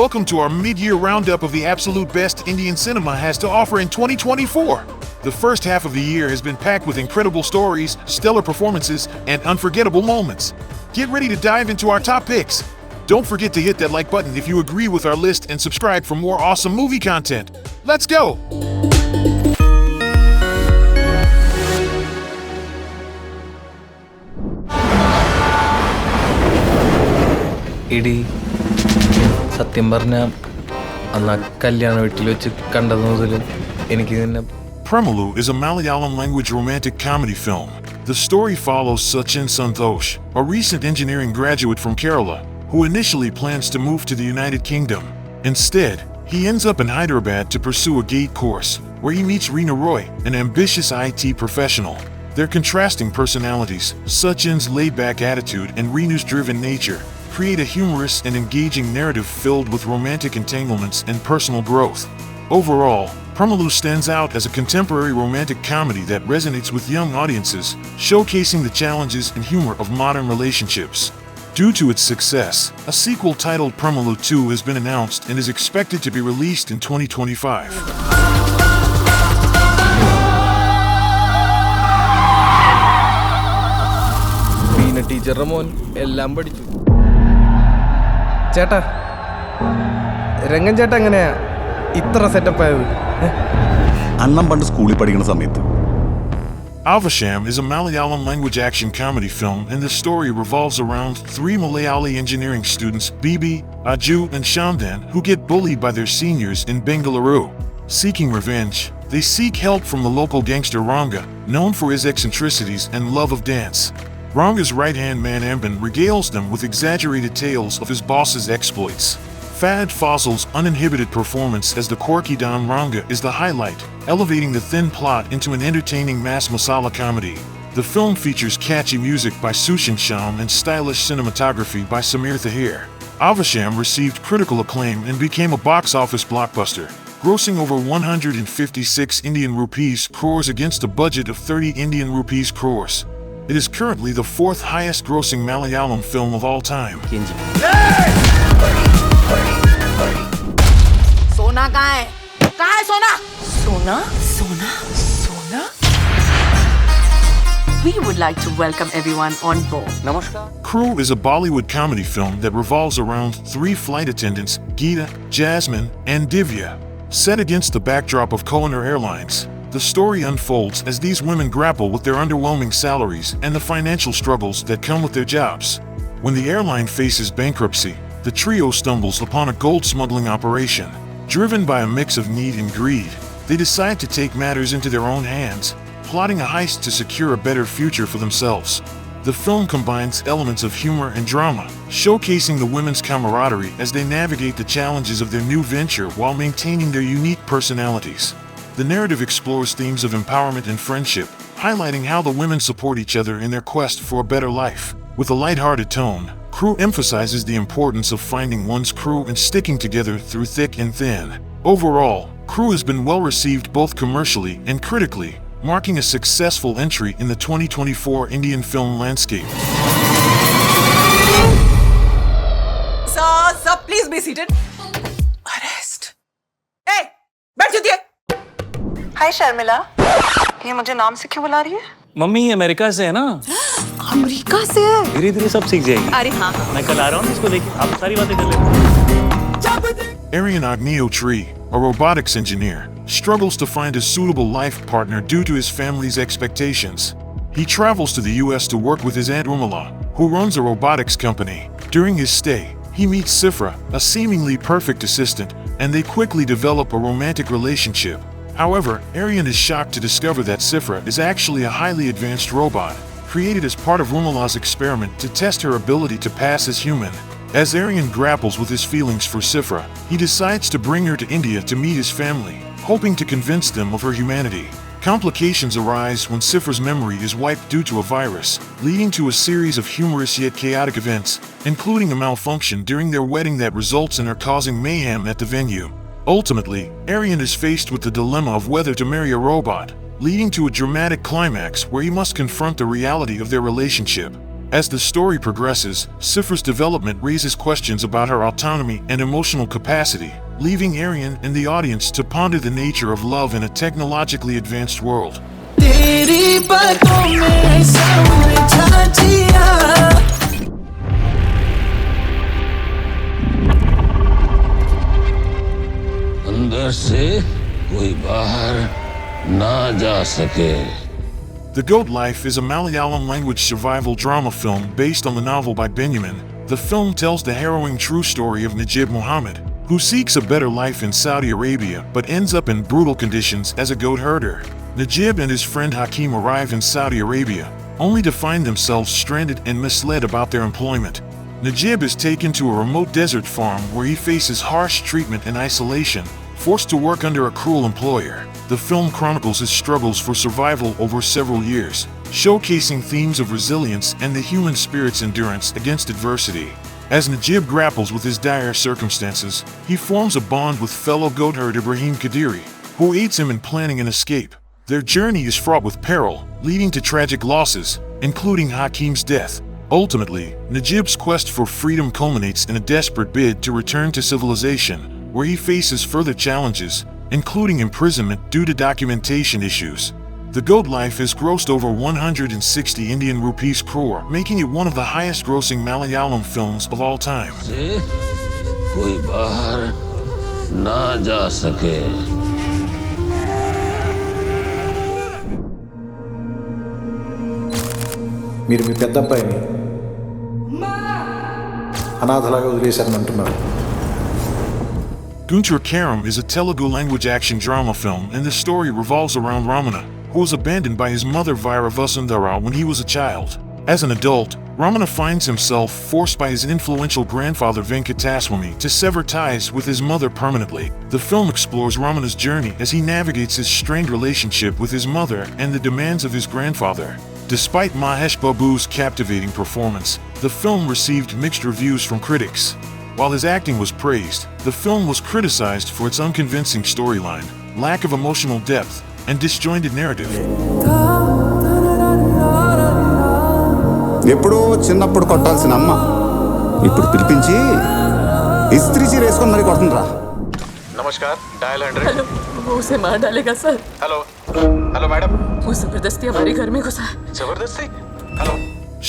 Welcome to our mid-year roundup of the absolute best Indian cinema has to offer in 2024. The first half of the year has been packed with incredible stories, stellar performances, and unforgettable moments. Get ready to dive into our top picks. Don't forget to hit that like button if you agree with our list and subscribe for more awesome movie content. Let's go! ഇടി സത്യം പറഞ്ഞാൽ അന്ന് കല്യാണ വീട്ടിൽ വെച്ച് കണ്ടത് മുതൽ എനിക്ക് തന്നെ. Premalu is a Malayalam language romantic comedy film. The story follows Sachin Santosh, a recent engineering graduate from Kerala, who initially plans to move to the United Kingdom. Instead, he ends up in Hyderabad to pursue a GATE course, where he meets Reena Roy, an ambitious IT professional. Their contrasting personalities, Sachin's laid-back attitude and Reenu's driven nature, create a humorous and engaging narrative filled with romantic entanglements and personal growth. Overall, Premalu stands out as a contemporary romantic comedy that resonates with young audiences, showcasing the challenges and humor of modern relationships. Due to its success, a sequel titled Premalu 2 has been announced and is expected to be released in 2025. ടീച്ചറുടെ മോൻ എല്ലാം പഠിച്ചു. ചേട്ടാ, രംഗൻ ചേട്ടാ എങ്ങനെയാ ഇത്ര setup ആയത്? അണ്ണം പണ്ട് സ്കൂളിൽ പഠിക്കുന്ന സമയത്ത്. Aavesham is a Malayalam language action comedy film, and the story revolves around three Malayali engineering students, Bibi, Aju, and Shamdan, who get bullied by their seniors in Bengaluru. Seeking revenge, they seek help from the local gangster Ranga, known for his eccentricities and love of dance. Ranga's right-hand man Amban regales them with exaggerated tales of his boss's exploits. Fahad Fazl's uninhibited performance as the quirky Don Ranga is the highlight, elevating the thin plot into an entertaining mass masala comedy. The film features catchy music by Sushin Sham and stylish cinematography by Samir Thahir. Aavesham received critical acclaim and became a box office blockbuster, grossing over 156 Indian rupees crores against a budget of 30 Indian rupees crores. It is currently the fourth highest grossing Malayalam film of all time. Sona kahan hai? Kahan hai Sona? Sona? Sona? Sona? We would like to welcome everyone on board. Namaskar. Crew is a Bollywood comedy film that revolves around three flight attendants, Geeta, Jasmine, and Divya. Set against the backdrop of Kohinoor Airlines, the story unfolds as these women grapple with their underwhelming salaries and the financial struggles that come with their jobs. When the airline faces bankruptcy, the trio stumbles upon a gold smuggling operation. Driven by a mix of need and greed, they decide to take matters into their own hands, plotting a heist to secure a better future for themselves. The film combines elements of humor and drama, showcasing the women's camaraderie as they navigate the challenges of their new venture while maintaining their unique personalities. The narrative explores themes of empowerment and friendship, highlighting how the women support each other in their quest for a better life. With a lighthearted tone, Crew emphasizes the importance of finding one's crew and sticking together through thick and thin. Overall, Crew has been well received both commercially and critically, marking a successful entry in the 2024 Indian film landscape. Sir, please be seated. Arrest. Hey, बैठ जाइए. हाय शर्मिला, ये मुझे नाम से क्यों बुला रही है? मम्मी अमेरिका से है ना. अमेरिका से है? धीरे धीरे सब सीख जाएगी. अरे हाँ. मैं कल आ रहा हूँ इसको देखिए, आप सारी बातें कर लेते. Aryan Tree, a robotics engineer, struggles to find a suitable life partner due to his family's expectations. He travels to the US to work with his aunt Rumala, who runs a robotics company. During his stay, he meets Sifra, a seemingly perfect assistant, and they quickly develop a romantic relationship. However, Aryan is shocked to discover that Sifra is actually a highly advanced robot, created as part of Rumala's experiment to test her ability to pass as human. As Aryan grapples with his feelings for Sifra, he decides to bring her to India to meet his family, hoping to convince them of her humanity. Complications arise when Sifra's memory is wiped due to a virus, leading to a series of humorous yet chaotic events, including a malfunction during their wedding that results in her causing mayhem at the venue. Ultimately, Aryan is faced with the dilemma of whether to marry a robot, leading to a dramatic climax where he must confront the reality of their relationship. As the story progresses, Sifar's development raises questions about her autonomy and emotional capacity, leaving Aryan and the audience to ponder the nature of love in a technologically advanced world. Teri baaton mein aisa uljha jiya अंदर से कोई बाहर ना जा सके. The Goat Life is a Malayalam language survival drama film based on the novel by Benjamin. The film tells the harrowing true story of Najib Muhammad, who seeks a better life in Saudi Arabia but ends up in brutal conditions as a goat herder. Najib and his friend Hakim arrive in Saudi Arabia, only to find themselves stranded and misled about their employment. Najib is taken to a remote desert farm where he faces harsh treatment and isolation, forced to work under a cruel employer. The film chronicles his struggles for survival over several years, showcasing themes of resilience and the human spirit's endurance against adversity. As Najib grapples with his dire circumstances, he forms a bond with fellow goat herd Ibrahim Kadiri, who aids him in planning an escape. Their journey is fraught with peril, leading to tragic losses, including Hakim's death. Ultimately, Najib's quest for freedom culminates in a desperate bid to return to civilization, where he faces further challenges, including imprisonment due to documentation issues. The Goat Life has grossed over 160 Indian rupees crore, making it one of the highest-grossing Malayalam films of all time. से कोई बाहर ना जा सके. మీరు మీ పెద్ద అబ్బాయిని అనాథలాగా వదిలేశారని అంటున్నారు. Guntur Kaaram is a Telugu language action drama film, and the story revolves around Ramana, who was abandoned by his mother Vasundhara when he was a child. As an adult, Ramana finds himself forced by his influential grandfather Venkataswamy to sever ties with his mother permanently. The film explores Ramana's journey as he navigates his strained relationship with his mother and the demands of his grandfather. Despite Mahesh Babu's captivating performance, the film received mixed reviews from critics. While his acting was praised, the film was criticized for its unconvincing storyline, lack of emotional depth, and disjointed narrative. ఎప్పుడో చిన్నప్పుడు కొట్టాల్సిన అమ్మ ఇప్పుడు పిలిపించి ఇస్త్రీ చీర వేసుకొని మరి కొడుతుందిరా. नमस्कार, डायल 100. हेलो, वो उसे मार डालेगा सर. Hello hello madam. वो जबरदस्ती हमारे घर में घुसा है. जबरदस्ती. Hello.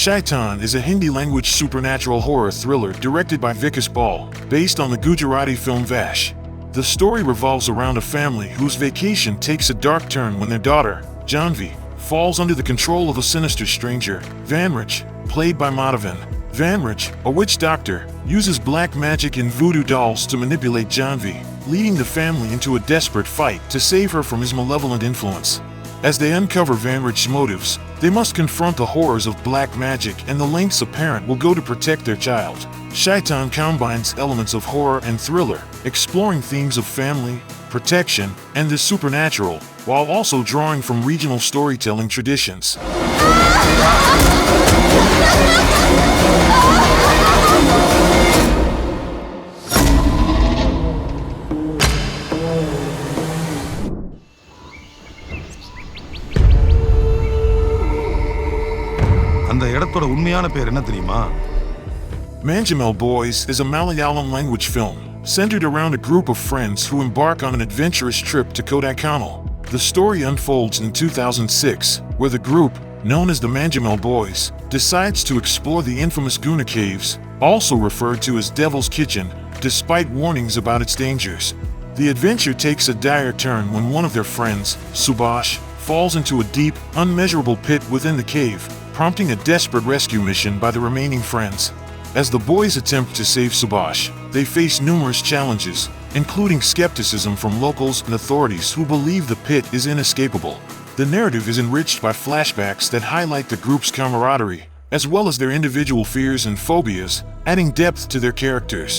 Shaitaan is a Hindi-language supernatural horror thriller directed by Vikas Bal, based on the Gujarati film Vash. The story revolves around a family whose vacation takes a dark turn when their daughter, Janvi, falls under the control of a sinister stranger, Vanrich, played by Madhavan. Vanrich, a witch doctor, uses black magic and voodoo dolls to manipulate Janvi, leading the family into a desperate fight to save her from his malevolent influence. As they uncover Vanrich's motives, they must confront the horrors of black magic and the lengths a parent will go to protect their child. Shaitaan combines elements of horror and thriller, exploring themes of family, protection, and the supernatural, while also drawing from regional storytelling traditions. அந்த இடத்தோட உண்மையான பேர் என்ன தெரியுமா? Manjummel Boys is a Malayalam language film centered around a group of friends who embark on an adventurous trip to Kodaikanal. The story unfolds in 2006, where the group, known as the Manjummel Boys, decides to explore the infamous Guna Caves, also referred to as Devil's Kitchen, despite warnings about its dangers. The adventure takes a dire turn when one of their friends, Subhash, falls into a deep, unmeasurable pit within the cave, prompting a desperate rescue mission by the remaining friends. As the boys attempt to save Subhash, they face numerous challenges, including skepticism from locals and authorities who believe the pit is inescapable. The narrative is enriched by flashbacks that highlight the group's camaraderie, as well as their individual fears and phobias, adding depth to their characters.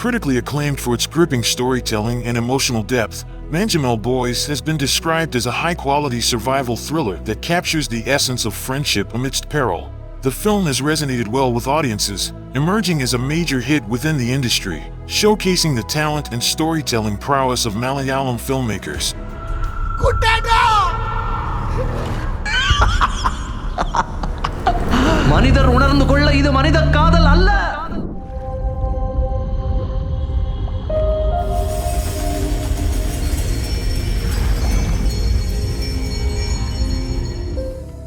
Critically acclaimed for its gripping storytelling and emotional depth, Manjummel Boys has been described as a high-quality survival thriller that captures the essence of friendship amidst peril. The film has resonated well with audiences, emerging as a major hit within the industry, showcasing the talent and storytelling prowess of Malayalam filmmakers. மனிதர் உணர்ந்து கொள்ள இது மனித காதல் அல்ல.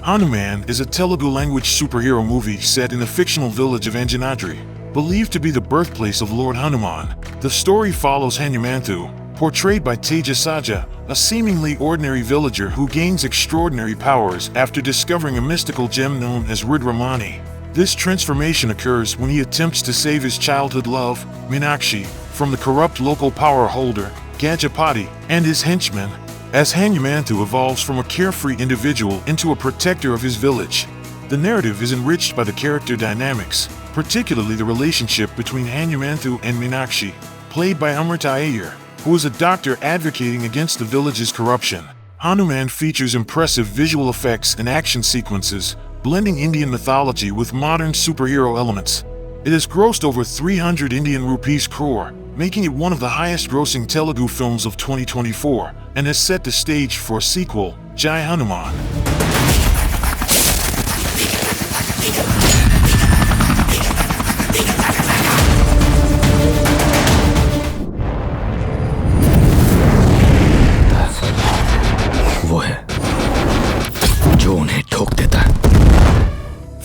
HanuMan is a Telugu language superhero movie set in the fictional village of Anjanadri, believed to be the birthplace of Lord Hanuman. The story follows Hanumanthu, portrayed by Teja Saja, a seemingly ordinary villager who gains extraordinary powers after discovering a mystical gem known as Rudramani. This transformation occurs when he attempts to save his childhood love, Meenakshi, from the corrupt local power holder, Gajapati, and his henchmen, as Hanumanthu evolves from a carefree individual into a protector of his village. The narrative is enriched by the character dynamics, particularly the relationship between Hanumanthu and Meenakshi, played by Amrita Iyer, who is a doctor advocating against the village's corruption. HanuMan features impressive visual effects and action sequences, blending Indian mythology with modern superhero elements. It has grossed over 300 Indian rupees crore, making it one of the highest-grossing Telugu films of 2024, and has set the stage for a sequel, Jai HanuMan. वो है जो उन्हें ठोक देता है.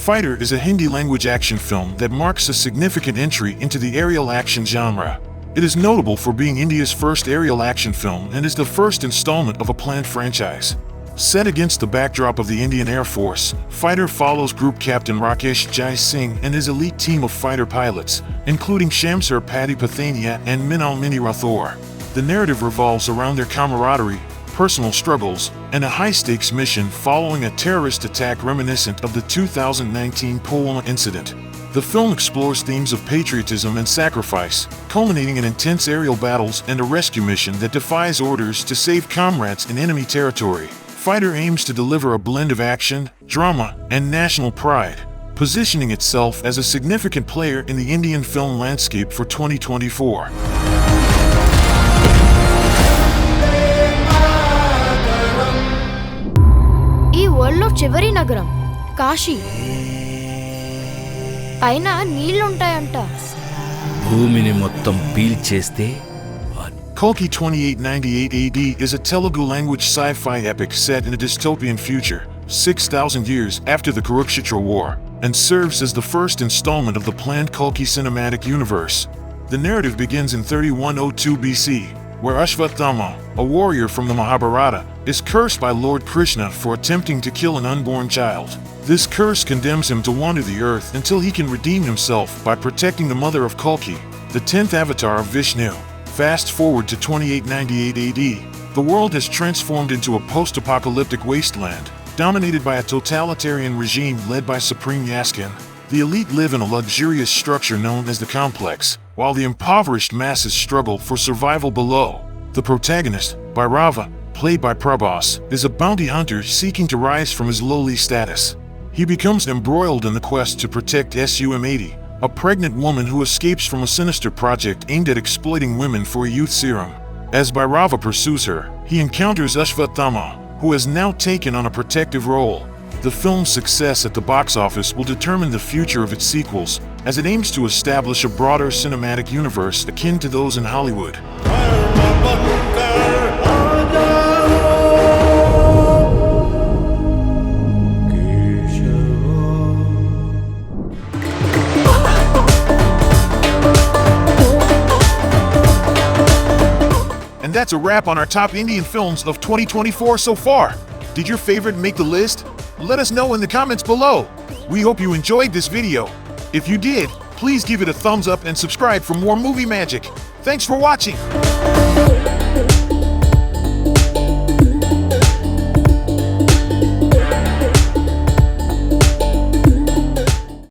Fighter is a Hindi-language action film that marks a significant entry into the aerial action genre. It is notable for being India's first aerial action film and is the first installment of a planned franchise. Set against the backdrop of the Indian Air Force, Fighter follows Group Captain Rakesh Jai Singh and his elite team of fighter pilots, including Shamsur Paddy Pathania and Minal Mini Rathore. The narrative revolves around their camaraderie, personal struggles, and a high-stakes mission following a terrorist attack reminiscent of the 2019 Pulwama incident. The film explores themes of patriotism and sacrifice, culminating in intense aerial battles and a rescue mission that defies orders to save comrades in enemy territory. Fighter aims to deliver a blend of action, drama, and national pride, positioning itself as a significant player in the Indian film landscape for 2024. ఈ వరల్డ్లో చివరి నగరం కాశీ పైన నీళ్లుంటాయంట. భూమిని మొత్తం పీల్చేస్తే. Kalki 2898 AD is a Telugu language sci-fi epic set in a dystopian future, 6,000 years after the Kurukshetra War, and serves as the first installment of the planned Kalki cinematic universe. The narrative begins in 3102 BC, where Ashvatthama, a warrior from the Mahabharata, is cursed by Lord Krishna for attempting to kill an unborn child. This curse condemns him to wander the earth until he can redeem himself by protecting the mother of Kalki, the 10th avatar of Vishnu. Fast forward to 2898 AD, the world has transformed into a post-apocalyptic wasteland, dominated by a totalitarian regime led by Supreme Yaskin. The elite live in a luxurious structure known as the complex, while the impoverished masses struggle for survival below. The protagonist, Bhairava, played by Prabhas, is a bounty hunter seeking to rise from his lowly status. He becomes embroiled in the quest to protect SUM-80, a pregnant woman who escapes from a sinister project aimed at exploiting women for a youth serum. As Bhairava pursues her, he encounters Ashvatthama, who has now taken on a protective role. The film's success at the box office will determine the future of its sequels, as it aims to establish a broader cinematic universe akin to those in Hollywood. And that's a wrap on our top Indian films of 2024 so far. Did your favorite make the list? Let us know in the comments below. We hope you enjoyed this video. If you did, please give it a thumbs up and subscribe for more movie magic. Thanks for watching.